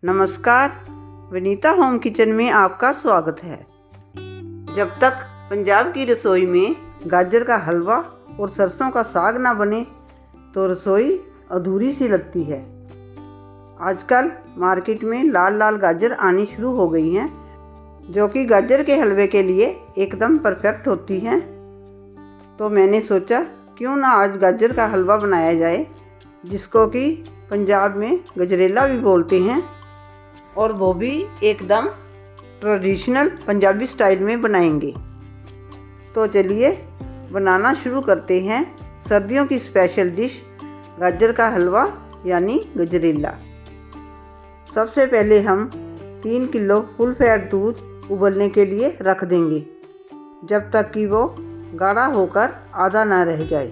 नमस्कार, Vinita home kitchen में आपका स्वागत है। जब तक पंजाब की रसोई में गाजर का हलवा और सरसों का साग ना बने तो रसोई अधूरी सी लगती है। आजकल मार्केट में लाल लाल गाजर आनी शुरू हो गई हैं, जो कि गाजर के हलवे के लिए एकदम परफेक्ट होती हैं। तो मैंने सोचा क्यों ना आज गाजर का हलवा बनाया जाए, जिसको कि पंजाब में गजरेला भी बोलते हैं, और वो भी एकदम ट्रेडिशनल पंजाबी स्टाइल में बनाएंगे। तो चलिए बनाना शुरू करते हैं सर्दियों की स्पेशल डिश गाजर का हलवा यानी गजरेला। सबसे पहले हम 3 किलो फुल फैट दूध उबलने के लिए रख देंगे, जब तक कि वो गाढ़ा होकर आधा ना रह जाए।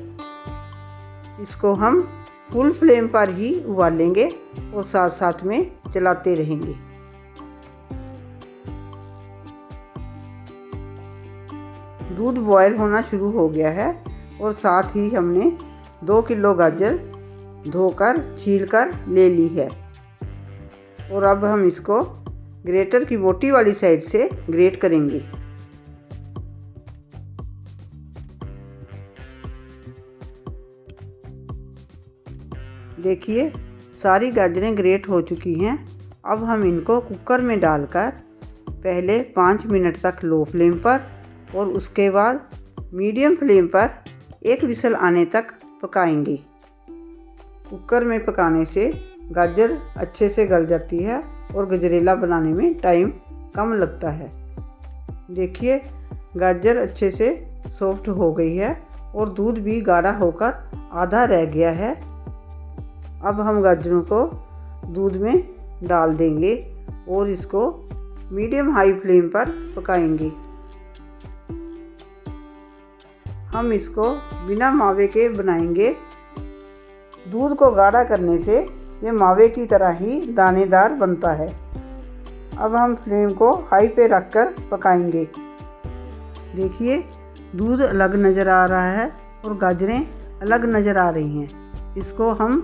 इसको हम फुल फ्लेम पर ही उबालेंगे और साथ साथ में चलाते रहेंगे। दूध बॉयल होना शुरू हो गया है और साथ ही हमने 2 किलो गाजर धोकर छीलकर ले ली है। और अब हम इसको ग्रेटर की मोटी वाली साइड से ग्रेट करेंगे। देखिए सारी गाजरें ग्रेट हो चुकी हैं। अब हम इनको कुकर में डालकर पहले 5 मिनट तक लो फ्लेम पर और उसके बाद मीडियम फ्लेम पर 1 विसल आने तक पकाएंगे। कुकर में पकाने से गाजर अच्छे से गल जाती है और गजरेला बनाने में टाइम कम लगता है। देखिए गाजर अच्छे से सॉफ्ट हो गई है और दूध भी गाढ़ा होकर आधा रह गया है। अब हम गाजरों को दूध में डाल देंगे और इसको मीडियम हाई फ्लेम पर पकाएंगे। हम इसको बिना मावे के बनाएंगे। दूध को गाढ़ा करने से ये मावे की तरह ही दानेदार बनता है। अब हम फ्लेम को हाई पे रखकर पकाएंगे। देखिए दूध अलग नज़र आ रहा है और गाजरें अलग नज़र आ रही हैं। इसको हम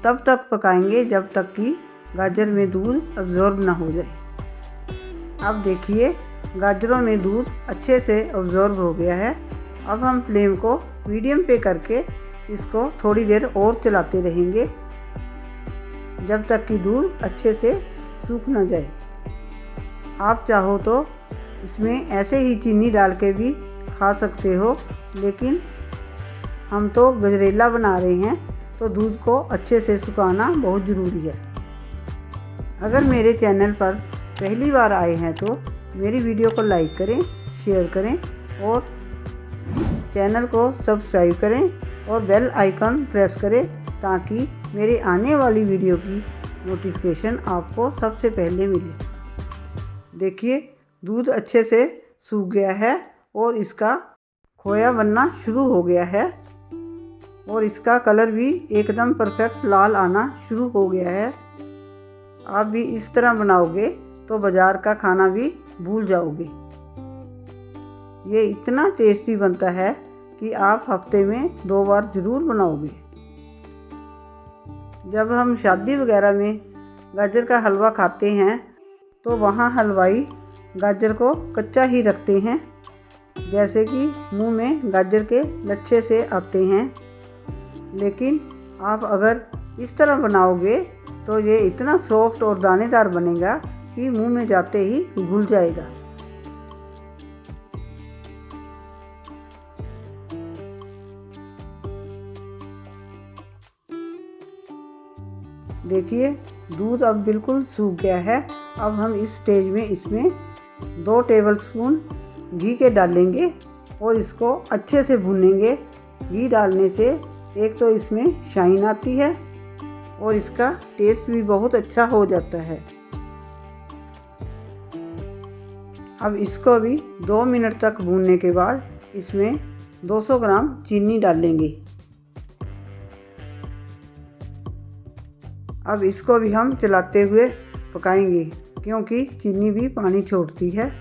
तब तक पकाएंगे जब तक कि गाजर में दूध अब्जॉर्ब ना हो जाए। अब देखिए गाजरों में दूध अच्छे से अब्जॉर्ब हो गया है। अब हम फ्लेम को मीडियम पे करके इसको थोड़ी देर और चलाते रहेंगे, जब तक कि दूध अच्छे से सूख ना जाए। आप चाहो तो इसमें ऐसे ही चीनी डाल के भी खा सकते हो, लेकिन हम तो गजरेला बना रहे हैं तो दूध को अच्छे से सुखाना बहुत ज़रूरी है। अगर मेरे चैनल पर पहली बार आए हैं तो मेरी वीडियो को लाइक करें, शेयर करें और चैनल को सब्सक्राइब करें और बेल आइकन प्रेस करें, ताकि मेरे आने वाली वीडियो की नोटिफिकेशन आपको सबसे पहले मिले। देखिए दूध अच्छे से सूख गया है और इसका खोया बनना शुरू हो गया है और इसका कलर भी एकदम परफेक्ट लाल आना शुरू हो गया है। आप भी इस तरह बनाओगे तो बाज़ार का खाना भी भूल जाओगे। ये इतना टेस्टी बनता है कि आप हफ्ते में 2 बार ज़रूर बनाओगे। जब हम शादी वगैरह में गाजर का हलवा खाते हैं तो वहाँ हलवाई गाजर को कच्चा ही रखते हैं, जैसे कि मुंह में गाजर के लच्छे से आते हैं। लेकिन आप अगर इस तरह बनाओगे तो ये इतना सॉफ्ट और दानेदार बनेगा कि मुंह में जाते ही घुल जाएगा। देखिए दूध अब बिल्कुल सूख गया है। अब हम इस स्टेज में इसमें 2 टेबलस्पून घी के डालेंगे और इसको अच्छे से भूनेंगे। घी डालने से एक तो इसमें शाइन आती है और इसका टेस्ट भी बहुत अच्छा हो जाता है। अब इसको भी 2 मिनट तक भूनने के बाद इसमें 200 ग्राम चीनी डालेंगे। अब इसको भी हम चलाते हुए पकाएंगे, क्योंकि चीनी भी पानी छोड़ती है,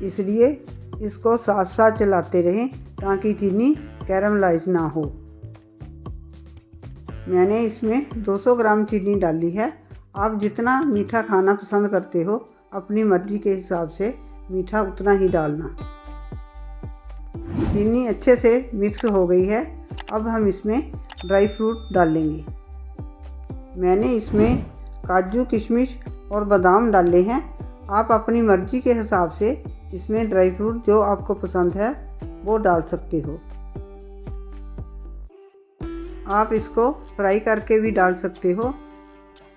इसलिए इसको साथ साथ चलाते रहें ताकि चीनी कैरमलाइज ना हो। मैंने इसमें 200 ग्राम चीनी डाली है। आप जितना मीठा खाना पसंद करते हो अपनी मर्ज़ी के हिसाब से मीठा उतना ही डालना। चीनी अच्छे से मिक्स हो गई है। अब हम इसमें ड्राई फ्रूट डालेंगे। मैंने इसमें काजू, किशमिश और बादाम डाले हैं। आप अपनी मर्ज़ी के हिसाब से इसमें ड्राई फ्रूट जो आपको पसंद है वो डाल सकते हो। आप इसको फ्राई करके भी डाल सकते हो।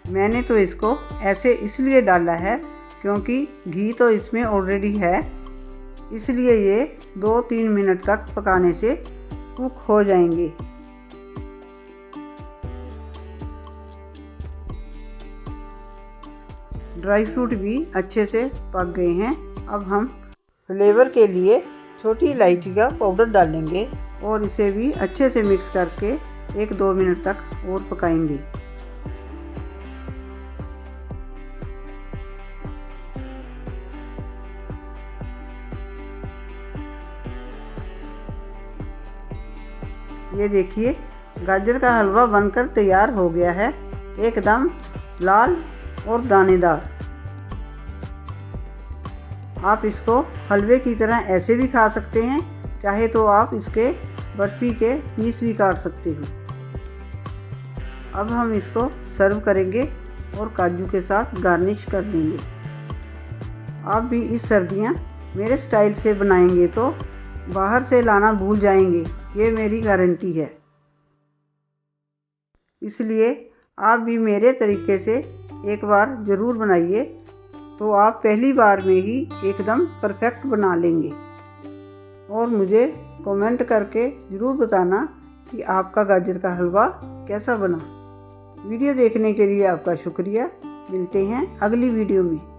मैंने तो इसको ऐसे इसलिए डाला है क्योंकि घी तो इसमें ऑलरेडी है, इसलिए ये 2-3 मिनट तक पकाने से कुक हो जाएंगे। ड्राई फ्रूट भी अच्छे से पक गए हैं। अब हम फ्लेवर के लिए छोटी इलायची का पाउडर डालेंगे और इसे भी अच्छे से मिक्स करके 1-2 मिनट तक और पकाएंगे। ये देखिए गाजर का हलवा बनकर तैयार हो गया है, एकदम लाल और दानेदार। आप इसको हलवे की तरह ऐसे भी खा सकते हैं, चाहे तो आप इसके बर्फ़ी के पीस भी काट सकते हो। अब हम इसको सर्व करेंगे और काजू के साथ गार्निश कर देंगे। आप भी इस सर्दियाँ मेरे स्टाइल से बनाएंगे तो बाहर से लाना भूल जाएंगे, ये मेरी गारंटी है। इसलिए आप भी मेरे तरीके से एक बार ज़रूर बनाइए, तो आप पहली बार में ही एकदम परफेक्ट बना लेंगे। और मुझे कमेंट करके ज़रूर बताना कि आपका गाजर का हलवा कैसा बना। वीडियो देखने के लिए आपका शुक्रिया। मिलते हैं अगली वीडियो में।